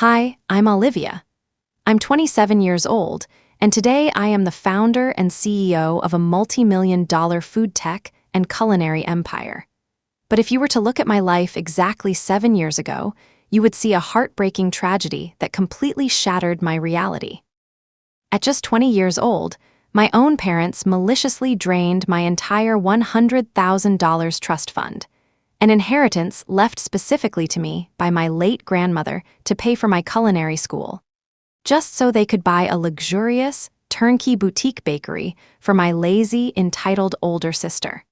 Hi, I'm Olivia. I'm 27 years old, and today I am the founder and CEO of a multi-million-dollar food tech and culinary empire. But if you were to look at my life exactly 7 years ago, you would see a heartbreaking tragedy that completely shattered my reality. At just 20 years old, my own parents maliciously drained my entire $100,000 trust fund, an inheritance left specifically to me by my late grandmother to pay for my culinary school, just so they could buy a luxurious, turnkey boutique bakery for my lazy, entitled older sister.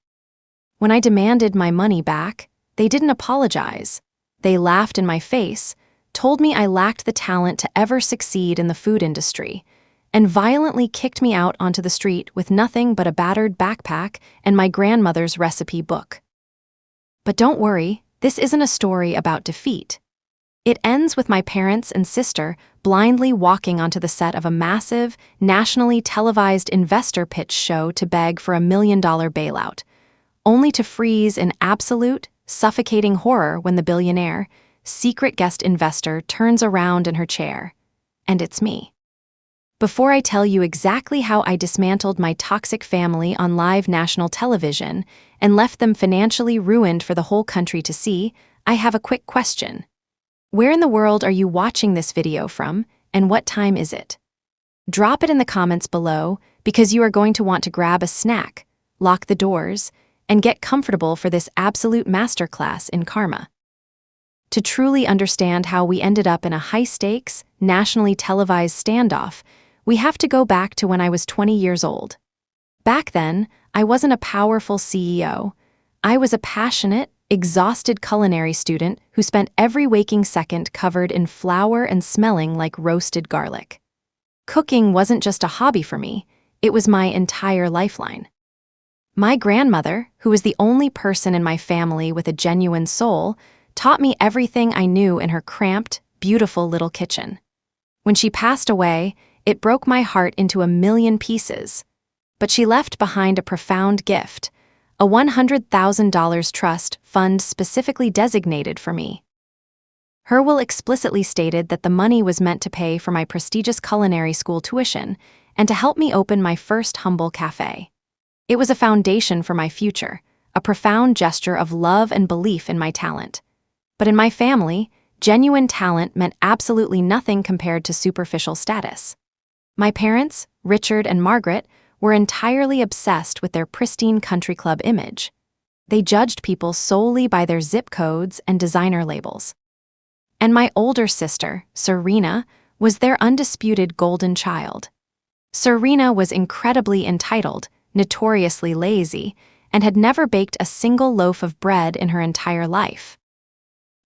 When I demanded my money back, they didn't apologize. They laughed in my face, told me I lacked the talent to ever succeed in the food industry, and violently kicked me out onto the street with nothing but a battered backpack and my grandmother's recipe book. But don't worry, this isn't a story about defeat. It ends with my parents and sister blindly walking onto the set of a massive, nationally televised investor pitch show to beg for $1 million bailout, only to freeze in absolute, suffocating horror when the billionaire, secret guest investor turns around in her chair. And it's me. Before I tell you exactly how I dismantled my toxic family on live national television and left them financially ruined for the whole country to see, I have a quick question. Where in the world are you watching this video from, and what time is it? Drop it in the comments below because you are going to want to grab a snack, lock the doors, and get comfortable for this absolute masterclass in karma. To truly understand how we ended up in a high-stakes, nationally televised standoff, we have to go back to when I was 20 years old. Back then, I wasn't a powerful CEO. I was a passionate, exhausted culinary student who spent every waking second covered in flour and smelling like roasted garlic. Cooking wasn't just a hobby for me, it was my entire lifeline. My grandmother, who was the only person in my family with a genuine soul, taught me everything I knew in her cramped, beautiful little kitchen. When she passed away, it broke my heart into a million pieces. But she left behind a profound gift, a $100,000 trust fund specifically designated for me. Her will explicitly stated that the money was meant to pay for my prestigious culinary school tuition and to help me open my first humble café. It was a foundation for my future, a profound gesture of love and belief in my talent. But in my family, genuine talent meant absolutely nothing compared to superficial status. My parents, Richard and Margaret, were entirely obsessed with their pristine country club image. They judged people solely by their zip codes and designer labels. And my older sister, Serena, was their undisputed golden child. Serena was incredibly entitled, notoriously lazy, and had never baked a single loaf of bread in her entire life.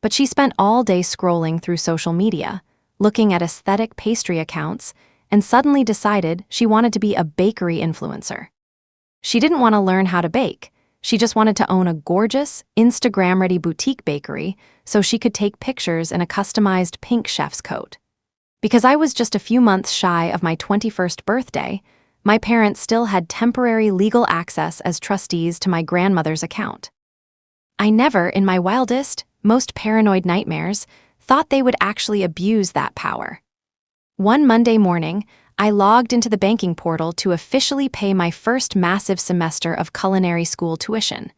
But she spent all day scrolling through social media, looking at aesthetic pastry accounts, and suddenly decided she wanted to be a bakery influencer. She didn't want to learn how to bake, she just wanted to own a gorgeous, Instagram-ready boutique bakery so she could take pictures in a customized pink chef's coat. Because I was just a few months shy of my 21st birthday, my parents still had temporary legal access as trustees to my grandmother's account. I never, in my wildest, most paranoid nightmares, thought they would actually abuse that power. One Monday morning, I logged into the banking portal to officially pay my first massive semester of culinary school tuition.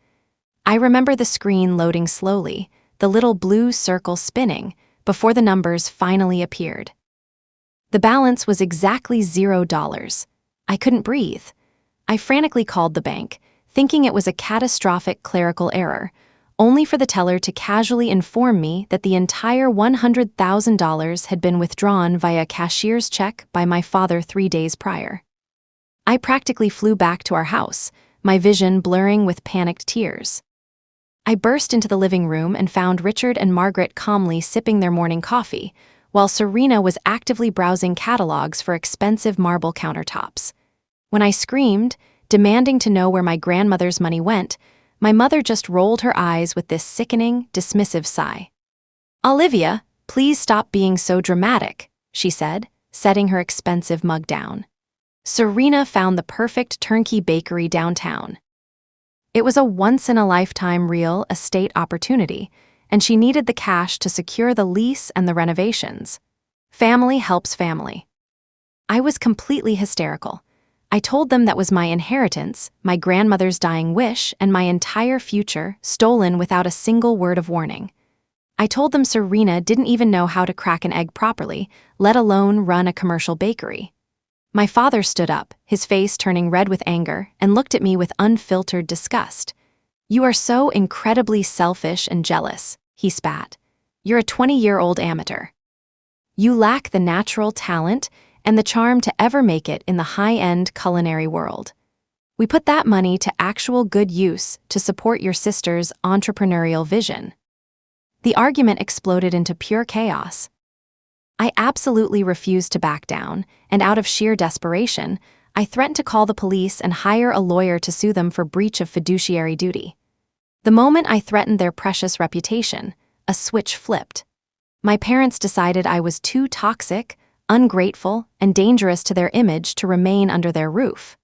I remember the screen loading slowly, the little blue circle spinning, before the numbers finally appeared. The balance was exactly $0. I couldn't breathe. I frantically called the bank, thinking it was a catastrophic clerical error, only for the teller to casually inform me that the entire $100,000 had been withdrawn via cashier's check by my father 3 days prior. I practically flew back to our house, my vision blurring with panicked tears. I burst into the living room and found Richard and Margaret calmly sipping their morning coffee, while Serena was actively browsing catalogs for expensive marble countertops. When I screamed, demanding to know where my grandmother's money went, my mother just rolled her eyes with this sickening, dismissive sigh. "Olivia, please stop being so dramatic," she said, setting her expensive mug down. Serena found the perfect turnkey bakery downtown. It was a once-in-a-lifetime real estate opportunity, and she needed the cash to secure the lease and the renovations. Family helps family. I was completely hysterical. I told them that was my inheritance, my grandmother's dying wish, and my entire future, stolen without a single word of warning. I told them Serena didn't even know how to crack an egg properly, let alone run a commercial bakery. My father stood up, his face turning red with anger, and looked at me with unfiltered disgust. "You are so incredibly selfish and jealous," he spat. "You're a 20-year-old amateur. You lack the natural talent and the charm to ever make it in the high-end culinary world. We put that money to actual good use to support your sister's entrepreneurial vision." The argument exploded into pure chaos. I absolutely refused to back down, and out of sheer desperation, I threatened to call the police and hire a lawyer to sue them for breach of fiduciary duty. The moment I threatened their precious reputation, a switch flipped. My parents decided I was too toxic, ungrateful, and dangerous to their image to remain under their roof.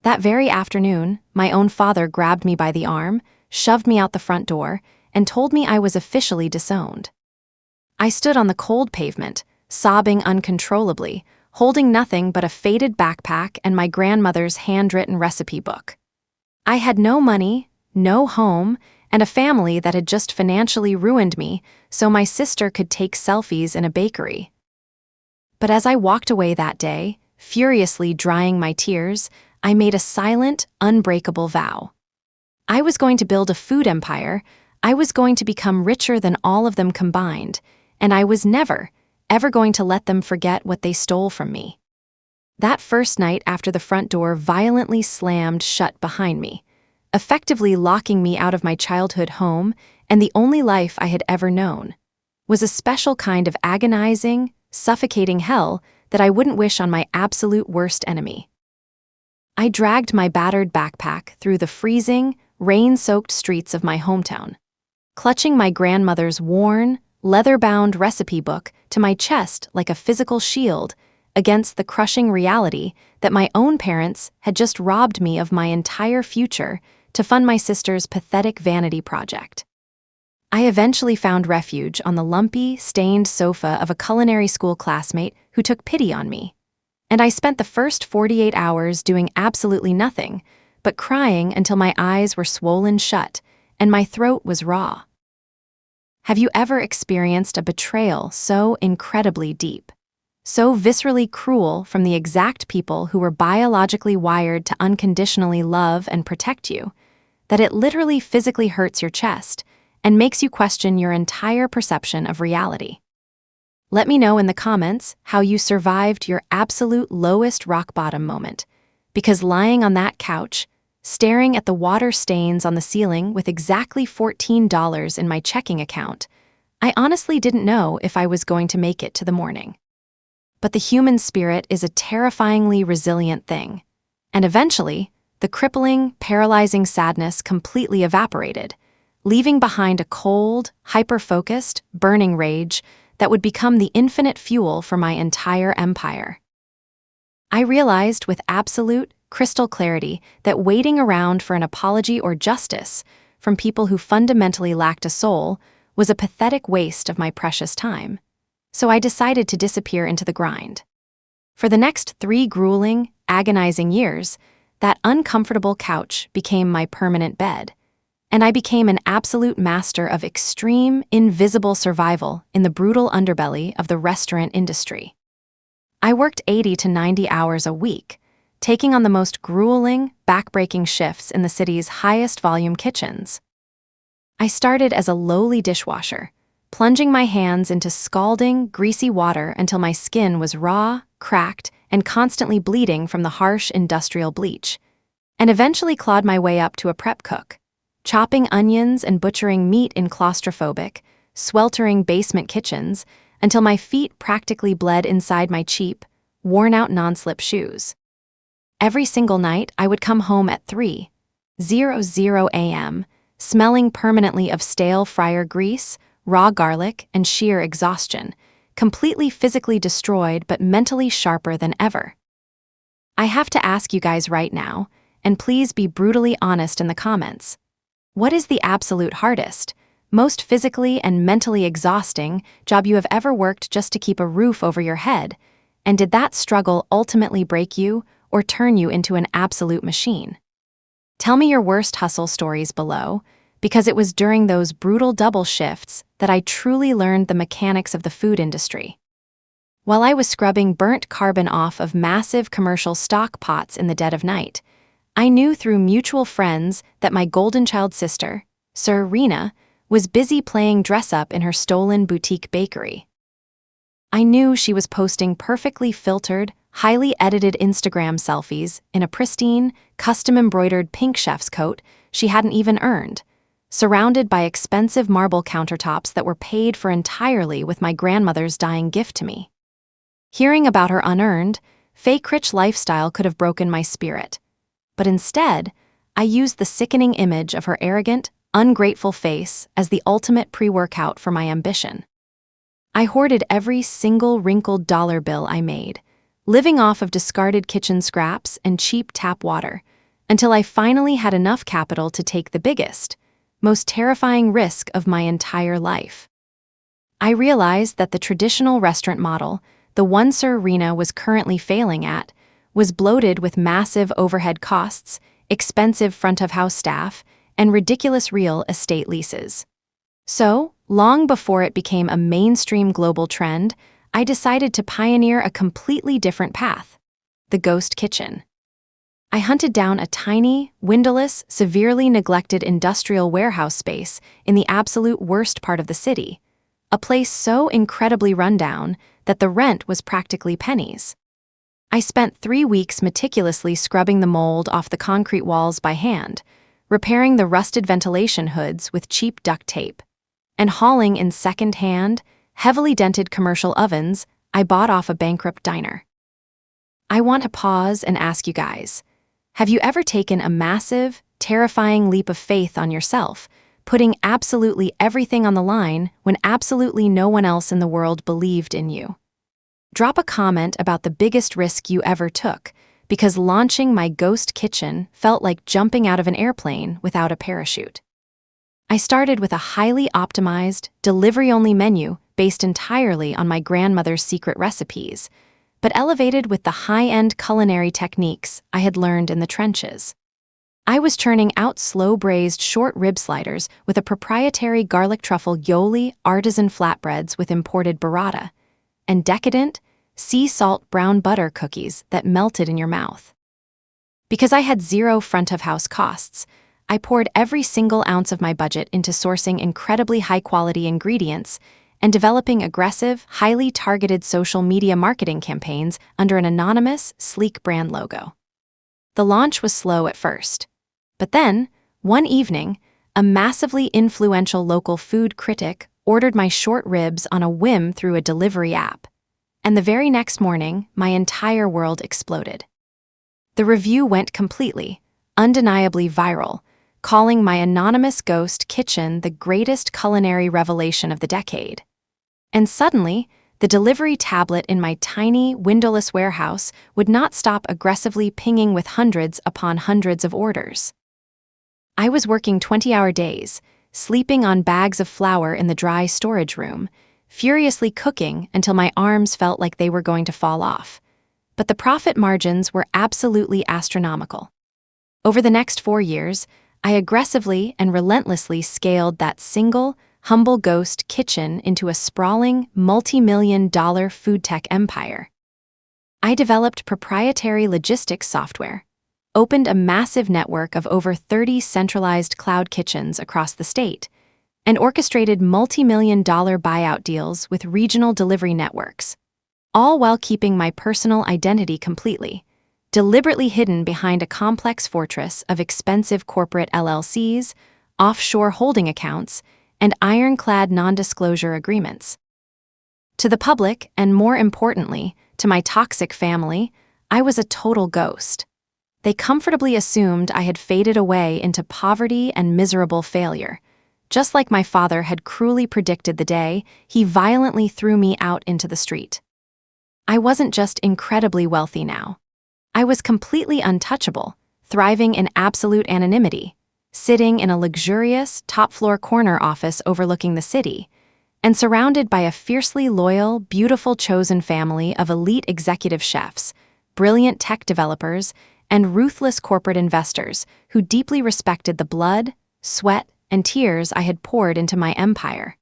That very afternoon, my own father grabbed me by the arm, shoved me out the front door, and told me I was officially disowned. I stood on the cold pavement, sobbing uncontrollably, holding nothing but a faded backpack and my grandmother's handwritten recipe book. I had no money, no home, and a family that had just financially ruined me so my sister could take selfies in a bakery. But as I walked away that day, furiously drying my tears, I made a silent, unbreakable vow. I was going to build a food empire. I was going to become richer than all of them combined, and I was never, ever going to let them forget what they stole from me. That first night after the front door violently slammed shut behind me, effectively locking me out of my childhood home and the only life I had ever known, was a special kind of agonizing, suffocating hell that I wouldn't wish on my absolute worst enemy. I dragged my battered backpack through the freezing, rain-soaked streets of my hometown, clutching my grandmother's worn, leather-bound recipe book to my chest like a physical shield against the crushing reality that my own parents had just robbed me of my entire future to fund my sister's pathetic vanity project. I eventually found refuge on the lumpy, stained sofa of a culinary school classmate who took pity on me, and I spent the first 48 hours doing absolutely nothing but crying until my eyes were swollen shut and my throat was raw. Have you ever experienced a betrayal so incredibly deep, so viscerally cruel from the exact people who were biologically wired to unconditionally love and protect you, that it literally physically hurts your chest and makes you question your entire perception of reality? Let me know in the comments how you survived your absolute lowest rock bottom moment, because lying on that couch, staring at the water stains on the ceiling with exactly $14 in my checking account, I honestly didn't know if I was going to make it to the morning. But the human spirit is a terrifyingly resilient thing, and eventually, the crippling, paralyzing sadness completely evaporated, leaving behind a cold, hyper-focused, burning rage that would become the infinite fuel for my entire empire. I realized with absolute, crystal clarity that waiting around for an apology or justice from people who fundamentally lacked a soul was a pathetic waste of my precious time. So I decided to disappear into the grind. For the next 3 grueling, agonizing years, that uncomfortable couch became my permanent bed, and I became an absolute master of extreme, invisible survival in the brutal underbelly of the restaurant industry. I worked 80 to 90 hours a week, taking on the most grueling, back-breaking shifts in the city's highest volume kitchens. I started as a lowly dishwasher, plunging my hands into scalding, greasy water until my skin was raw, cracked, and constantly bleeding from the harsh industrial bleach, and eventually clawed my way up to a prep cook, chopping onions and butchering meat in claustrophobic, sweltering basement kitchens until my feet practically bled inside my cheap, worn-out non-slip shoes. Every single night, I would come home at 3:00 a.m., smelling permanently of stale fryer grease, raw garlic, and sheer exhaustion, completely physically destroyed but mentally sharper than ever. I have to ask you guys right now, and please be brutally honest in the comments. What is the absolute hardest, most physically and mentally exhausting job you have ever worked just to keep a roof over your head? And did that struggle ultimately break you or turn you into an absolute machine? Tell me your worst hustle stories below, because it was during those brutal double shifts that I truly learned the mechanics of the food industry. While I was scrubbing burnt carbon off of massive commercial stock pots in the dead of night, I knew through mutual friends that my golden child sister, Sir Rena, was busy playing dress-up in her stolen boutique bakery. I knew she was posting perfectly filtered, highly edited Instagram selfies in a pristine, custom-embroidered pink chef's coat she hadn't even earned, surrounded by expensive marble countertops that were paid for entirely with my grandmother's dying gift to me. Hearing about her unearned, fake-rich lifestyle could have broken my spirit. But instead, I used the sickening image of her arrogant, ungrateful face as the ultimate pre-workout for my ambition. I hoarded every single wrinkled dollar bill I made, living off of discarded kitchen scraps and cheap tap water, until I finally had enough capital to take the biggest, most terrifying risk of my entire life. I realized that the traditional restaurant model, the one Sir Rena was currently failing at, was bloated with massive overhead costs, expensive front-of-house staff, and ridiculous real estate leases. So, long before it became a mainstream global trend, I decided to pioneer a completely different path: the ghost kitchen. I hunted down a tiny, windowless, severely neglected industrial warehouse space in the absolute worst part of the city, a place so incredibly rundown that the rent was practically pennies. I spent 3 weeks meticulously scrubbing the mold off the concrete walls by hand, repairing the rusted ventilation hoods with cheap duct tape, and hauling in second-hand, heavily dented commercial ovens I bought off a bankrupt diner. I want to pause and ask you guys, have you ever taken a massive, terrifying leap of faith on yourself, putting absolutely everything on the line when absolutely no one else in the world believed in you? Drop a comment about the biggest risk you ever took, because launching my ghost kitchen felt like jumping out of an airplane without a parachute. I started with a highly optimized, delivery-only menu based entirely on my grandmother's secret recipes, but elevated with the high-end culinary techniques I had learned in the trenches. I was churning out slow-braised short rib sliders with a proprietary garlic truffle aioli artisan flatbreads with imported burrata, and decadent, sea salt brown butter cookies that melted in your mouth. Because I had zero front-of-house costs, I poured every single ounce of my budget into sourcing incredibly high-quality ingredients and developing aggressive, highly targeted social media marketing campaigns under an anonymous, sleek brand logo. The launch was slow at first, but then, one evening, a massively influential local food critic ordered my short ribs on a whim through a delivery app, and the very next morning, my entire world exploded. The review went completely, undeniably viral, calling my anonymous ghost kitchen the greatest culinary revelation of the decade. And suddenly, the delivery tablet in my tiny, windowless warehouse would not stop aggressively pinging with hundreds upon hundreds of orders. I was working 20-hour days, sleeping on bags of flour in the dry storage room, furiously cooking until my arms felt like they were going to fall off. But the profit margins were absolutely astronomical. Over the next 4 years, I aggressively and relentlessly scaled that single, humble ghost kitchen into a sprawling, multi-million-dollar food tech empire. I developed proprietary logistics software, opened a massive network of over 30 centralized cloud kitchens across the state, and orchestrated multi-million-dollar buyout deals with regional delivery networks, all while keeping my personal identity completely, deliberately hidden behind a complex fortress of expensive corporate LLCs, offshore holding accounts, and ironclad non-disclosure agreements. To the public, and more importantly, to my toxic family, I was a total ghost. They comfortably assumed I had faded away into poverty and miserable failure, just like my father had cruelly predicted the day he violently threw me out into the street. I wasn't just incredibly wealthy now. I was completely untouchable, thriving in absolute anonymity, sitting in a luxurious, top-floor corner office overlooking the city, and surrounded by a fiercely loyal, beautiful chosen family of elite executive chefs, brilliant tech developers, and ruthless corporate investors who deeply respected the blood, sweat, and tears I had poured into my empire.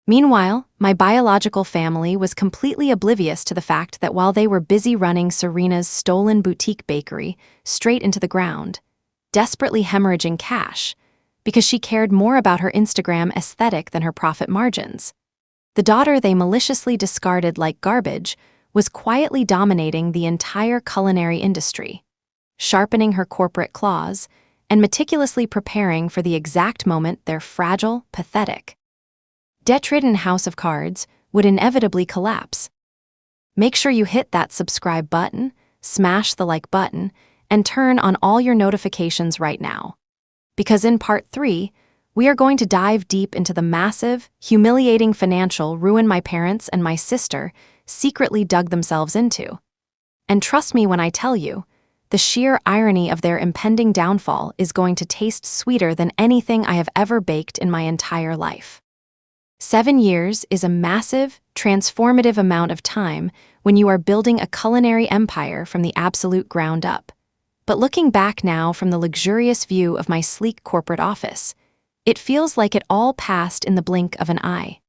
Meanwhile, my biological family was completely oblivious to the fact that while they were busy running Serena's stolen boutique bakery straight into the ground, desperately hemorrhaging cash, because she cared more about her Instagram aesthetic than her profit margins, the daughter they maliciously discarded like garbage was quietly dominating the entire culinary industry, sharpening her corporate claws and meticulously preparing for the exact moment their fragile, pathetic, debt-ridden house of cards would inevitably collapse. Make sure you hit that subscribe button, smash the like button, and turn on all your notifications right now. Because in Part 3, we are going to dive deep into the massive, humiliating financial ruin my parents and my sister secretly dug themselves into. And trust me when I tell you, the sheer irony of their impending downfall is going to taste sweeter than anything I have ever baked in my entire life. 7 years is a massive, transformative amount of time when you are building a culinary empire from the absolute ground up. But looking back now from the luxurious view of my sleek corporate office, it feels like it all passed in the blink of an eye.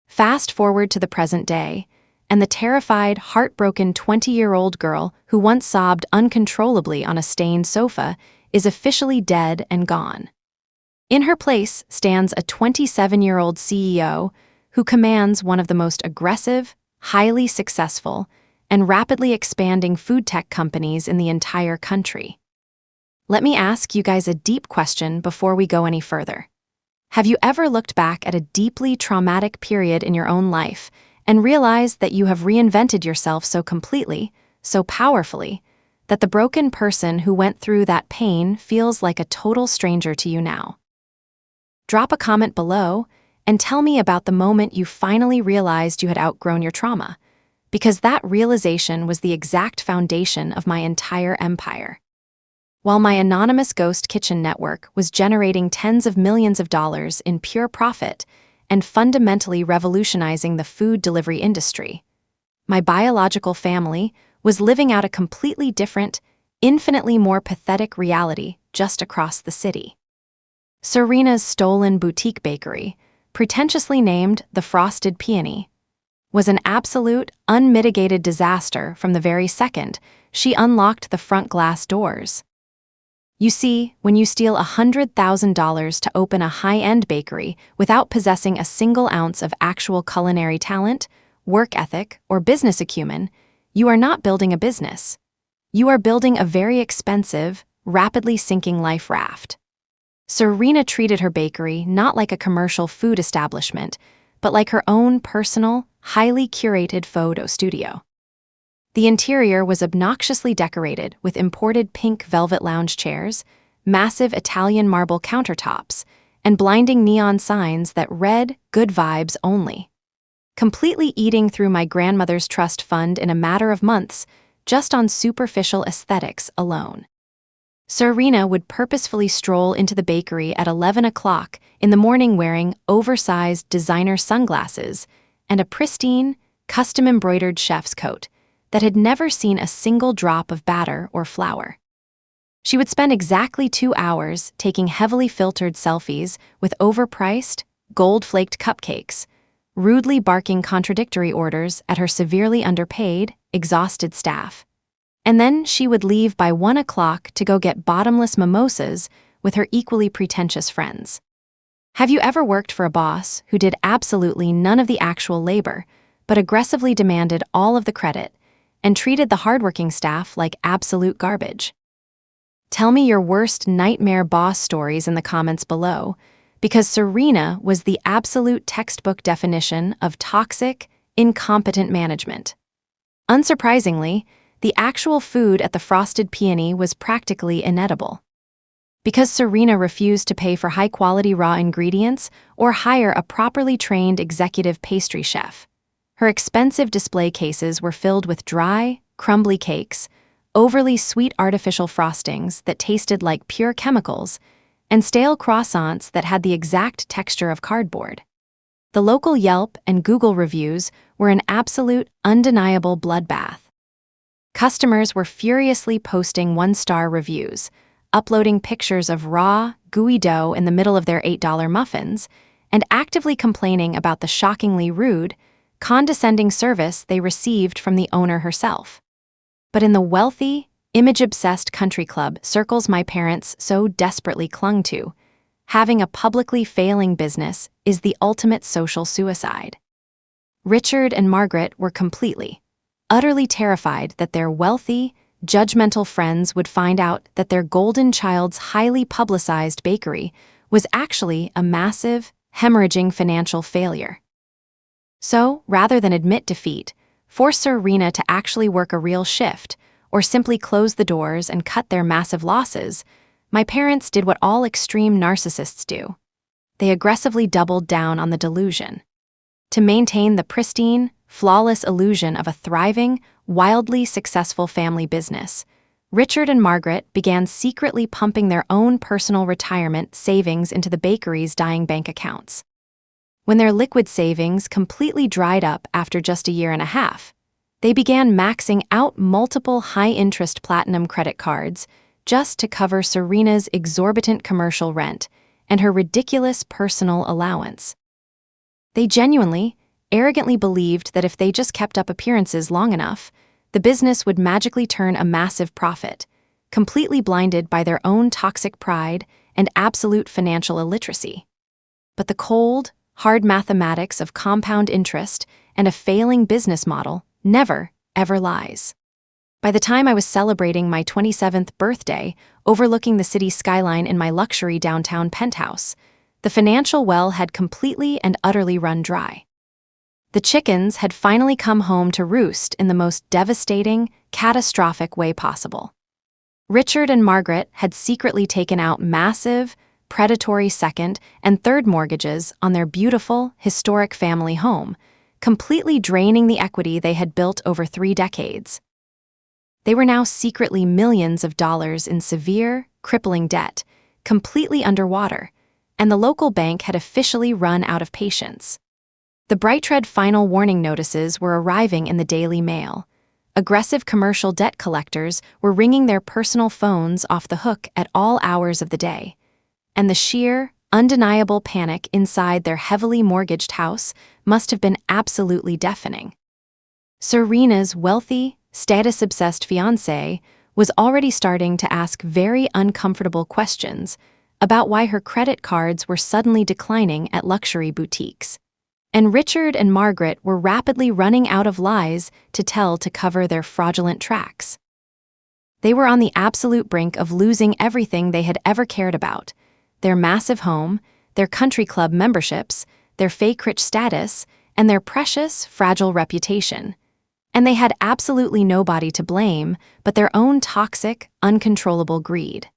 Fast forward to the present day, and the terrified, heartbroken 20-year-old girl who once sobbed uncontrollably on a stained sofa is officially dead and gone. In her place stands a 27-year-old CEO who commands one of the most aggressive, highly successful, and rapidly expanding food tech companies in the entire country. Let me ask you guys a deep question before we go any further. Have you ever looked back at a deeply traumatic period in your own life and realized that you have reinvented yourself so completely, so powerfully, that the broken person who went through that pain feels like a total stranger to you now? Drop a comment below and tell me about the moment you finally realized you had outgrown your trauma, because that realization was the exact foundation of my entire empire. While my anonymous ghost kitchen network was generating tens of millions of dollars in pure profit and fundamentally revolutionizing the food delivery industry, my biological family was living out a completely different, infinitely more pathetic reality just across the city. Serena's stolen boutique bakery, pretentiously named the Frosted Peony, was an absolute, unmitigated disaster from the very second she unlocked the front glass doors. You see, when you steal $100,000 to open a high-end bakery without possessing a single ounce of actual culinary talent, work ethic, or business acumen, you are not building a business. You are building a very expensive, rapidly sinking life raft. Serena treated her bakery not like a commercial food establishment, but like her own personal, highly curated photo studio. The interior was obnoxiously decorated with imported pink velvet lounge chairs, massive Italian marble countertops, and blinding neon signs that read "Good Vibes Only," completely eating through my grandmother's trust fund in a matter of months just on superficial aesthetics alone. Serena would purposefully stroll into the bakery at 11 o'clock in the morning wearing oversized designer sunglasses and a pristine, custom-embroidered chef's coat that had never seen a single drop of batter or flour. She would spend exactly 2 hours taking heavily filtered selfies with overpriced, gold-flaked cupcakes, rudely barking contradictory orders at her severely underpaid, exhausted staff. And then she would leave by 1 o'clock to go get bottomless mimosas with her equally pretentious friends. Have you ever worked for a boss who did absolutely none of the actual labor, but aggressively demanded all of the credit and treated the hardworking staff like absolute garbage? Tell me your worst nightmare boss stories in the comments below, because Serena was the absolute textbook definition of toxic, incompetent management. Unsurprisingly, the actual food at the Frosted Peony was practically inedible. Because Serena refused to pay for high-quality raw ingredients or hire a properly trained executive pastry chef, her expensive display cases were filled with dry, crumbly cakes, overly sweet artificial frostings that tasted like pure chemicals, and stale croissants that had the exact texture of cardboard. The local Yelp and Google reviews were an absolute, undeniable bloodbath. Customers were furiously posting one-star reviews, uploading pictures of raw, gooey dough in the middle of their $8 muffins, and actively complaining about the shockingly rude, condescending service they received from the owner herself. But in the wealthy, image-obsessed country club circles my parents so desperately clung to, having a publicly failing business is the ultimate social suicide. Richard and Margaret were completely, utterly terrified that their wealthy, judgmental friends would find out that their golden child's highly publicized bakery was actually a massive, hemorrhaging financial failure. So, rather than admit defeat, force Serena to actually work a real shift, or simply close the doors and cut their massive losses, my parents did what all extreme narcissists do. They aggressively doubled down on the delusion. To maintain the pristine, flawless illusion of a thriving, wildly successful family business, Richard and Margaret began secretly pumping their own personal retirement savings into the bakery's dying bank accounts. When their liquid savings completely dried up after just a year and a half, they began maxing out multiple high-interest platinum credit cards just to cover Serena's exorbitant commercial rent and her ridiculous personal allowance. They genuinely, arrogantly believed that if they just kept up appearances long enough, the business would magically turn a massive profit, completely blinded by their own toxic pride and absolute financial illiteracy. But the cold, hard mathematics of compound interest and a failing business model never, ever lies. By the time I was celebrating my 27th birthday, overlooking the city skyline in my luxury downtown penthouse, the financial well had completely and utterly run dry. The chickens had finally come home to roost in the most devastating, catastrophic way possible. Richard and Margaret had secretly taken out massive, predatory second and third mortgages on their beautiful, historic family home, completely draining the equity they had built over 3 decades. They were now secretly millions of dollars in severe, crippling debt, completely underwater, and the local bank had officially run out of patience. The Brightred final warning notices were arriving in the Daily Mail. Aggressive commercial debt collectors were ringing their personal phones off the hook at all hours of the day, and the sheer, undeniable panic inside their heavily mortgaged house must have been absolutely deafening. Serena's wealthy, status-obsessed fiancé was already starting to ask very uncomfortable questions about why her credit cards were suddenly declining at luxury boutiques. And Richard and Margaret were rapidly running out of lies to tell to cover their fraudulent tracks. They were on the absolute brink of losing everything they had ever cared about: their massive home, their country club memberships, their fake rich status, and their precious, fragile reputation. And they had absolutely nobody to blame but their own toxic, uncontrollable greed.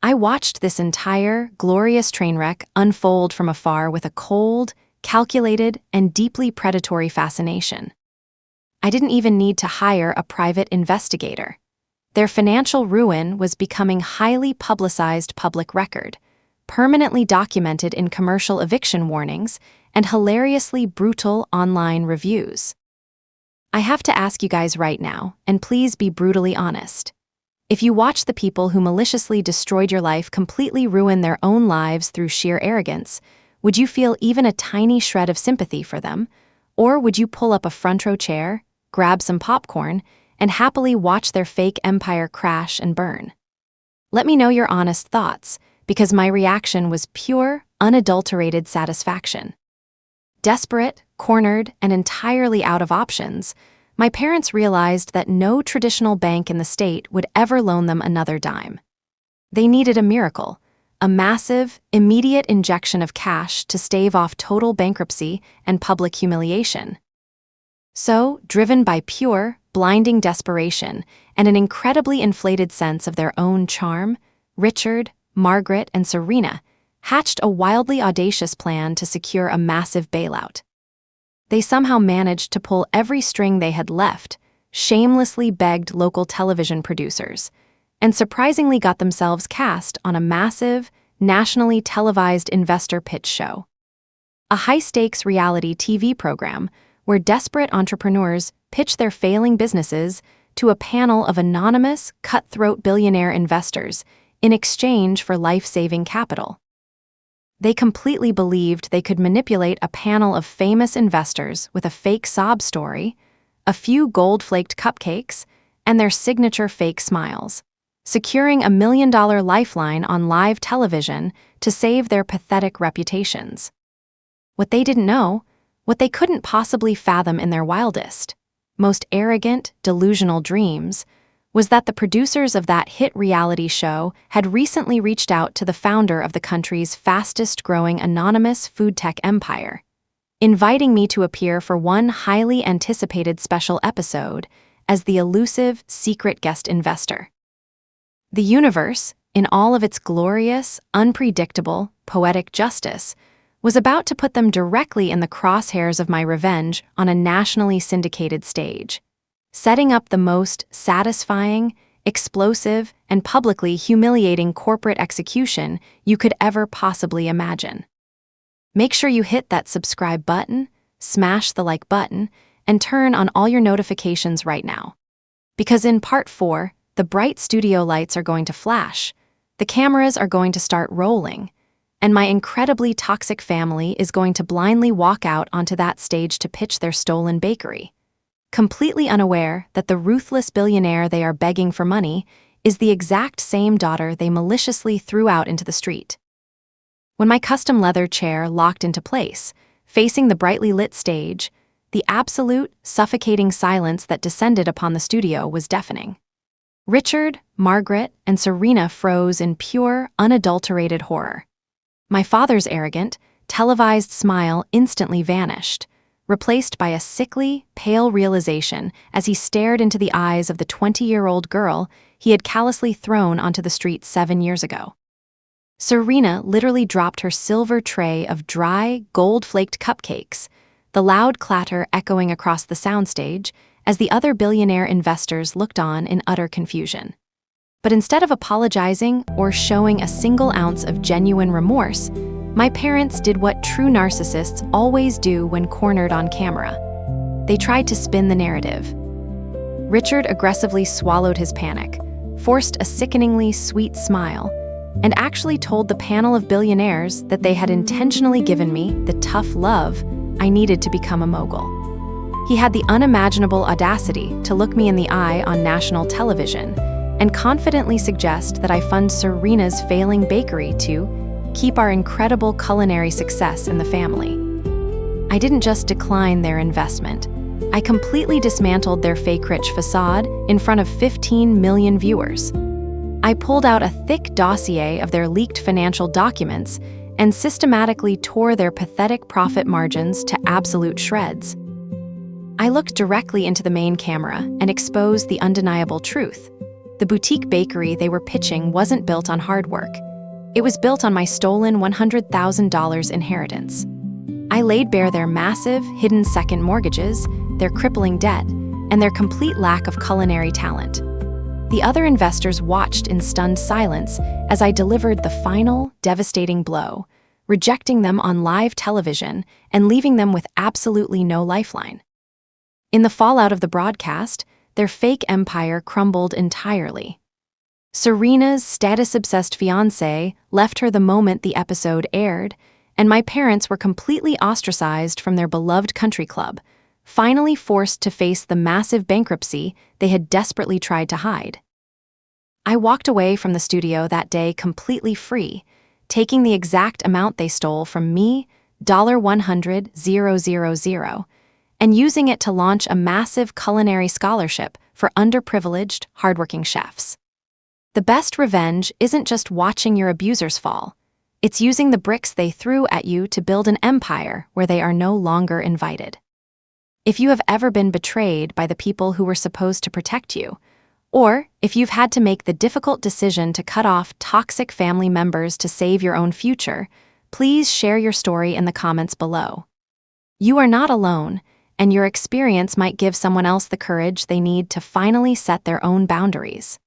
I watched this entire, glorious train wreck unfold from afar with a cold, calculated, and deeply predatory fascination. I didn't even need to hire a private investigator. Their financial ruin was becoming highly publicized public record, permanently documented in commercial eviction warnings and hilariously brutal online reviews. I have to ask you guys right now, and please be brutally honest. If you watch the people who maliciously destroyed your life completely ruin their own lives through sheer arrogance, would you feel even a tiny shred of sympathy for them? Or would you pull up a front row chair, grab some popcorn, and happily watch their fake empire crash and burn? Let me know your honest thoughts, because my reaction was pure, unadulterated satisfaction. Desperate, cornered, and entirely out of options, my parents realized that no traditional bank in the state would ever loan them another dime. They needed a miracle, a massive, immediate injection of cash to stave off total bankruptcy and public humiliation. So, driven by pure, blinding desperation and an incredibly inflated sense of their own charm, Richard, Margaret, and Serena hatched a wildly audacious plan to secure a massive bailout. They somehow managed to pull every string they had left, shamelessly begged local television producers, and surprisingly got themselves cast on a massive, nationally televised investor pitch show. A high-stakes reality TV program where desperate entrepreneurs pitch their failing businesses to a panel of anonymous, cutthroat billionaire investors in exchange for life-saving capital. They completely believed they could manipulate a panel of famous investors with a fake sob story, a few gold-flaked cupcakes, and their signature fake smiles, securing a $1 million lifeline on live television to save their pathetic reputations. What they didn't know, what they couldn't possibly fathom in their wildest, most arrogant, delusional dreams, was that the producers of that hit reality show had recently reached out to the founder of the country's fastest-growing anonymous food tech empire, inviting me to appear for one highly anticipated special episode as the elusive, secret guest investor. The universe, in all of its glorious, unpredictable, poetic justice, was about to put them directly in the crosshairs of my revenge on a nationally syndicated stage, setting up the most satisfying, explosive, and publicly humiliating corporate execution you could ever possibly imagine. Make sure you hit that subscribe button, smash the like button, and turn on all your notifications right now. Because in Part 4, the bright studio lights are going to flash, the cameras are going to start rolling, and my incredibly toxic family is going to blindly walk out onto that stage to pitch their stolen bakery, completely unaware that the ruthless billionaire they are begging for money is the exact same daughter they maliciously threw out into the street. When my custom leather chair locked into place, facing the brightly lit stage, the absolute, suffocating silence that descended upon the studio was deafening. Richard, Margaret, and Serena froze in pure, unadulterated horror. My father's arrogant, televised smile instantly vanished, replaced by a sickly, pale realization as he stared into the eyes of the 20-year-old girl he had callously thrown onto the street 7 years ago. Serena literally dropped her silver tray of dry, gold-flaked cupcakes, the loud clatter echoing across the soundstage as the other billionaire investors looked on in utter confusion. But instead of apologizing or showing a single ounce of genuine remorse, my parents did what true narcissists always do when cornered on camera. They tried to spin the narrative. Richard aggressively swallowed his panic, forced a sickeningly sweet smile, and actually told the panel of billionaires that they had intentionally given me the tough love I needed to become a mogul. He had the unimaginable audacity to look me in the eye on national television and confidently suggest that I fund Serena's failing bakery to keep our incredible culinary success in the family. I didn't just decline their investment. I completely dismantled their fake rich facade in front of 15 million viewers. I pulled out a thick dossier of their leaked financial documents and systematically tore their pathetic profit margins to absolute shreds. I looked directly into the main camera and exposed the undeniable truth. The boutique bakery they were pitching wasn't built on hard work. It was built on my stolen $100,000 inheritance. I laid bare their massive, hidden second mortgages, their crippling debt, and their complete lack of culinary talent. The other investors watched in stunned silence as I delivered the final, devastating blow, rejecting them on live television and leaving them with absolutely no lifeline. In the fallout of the broadcast, their fake empire crumbled entirely. Serena's status-obsessed fiancé left her the moment the episode aired, and my parents were completely ostracized from their beloved country club, finally forced to face the massive bankruptcy they had desperately tried to hide. I walked away from the studio that day completely free, taking the exact amount they stole from me, $100,000, and using it to launch a massive culinary scholarship for underprivileged, hardworking chefs. The best revenge isn't just watching your abusers fall. It's using the bricks they threw at you to build an empire where they are no longer invited. If you have ever been betrayed by the people who were supposed to protect you, or if you've had to make the difficult decision to cut off toxic family members to save your own future, please share your story in the comments below. You are not alone, and your experience might give someone else the courage they need to finally set their own boundaries.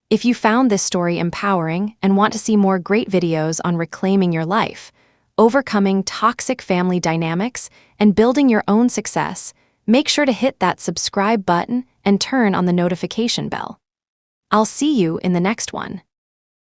If you found this story empowering and want to see more great videos on reclaiming your life, overcoming toxic family dynamics, and building your own success, make sure to hit that subscribe button and turn on the notification bell. I'll see you in the next one.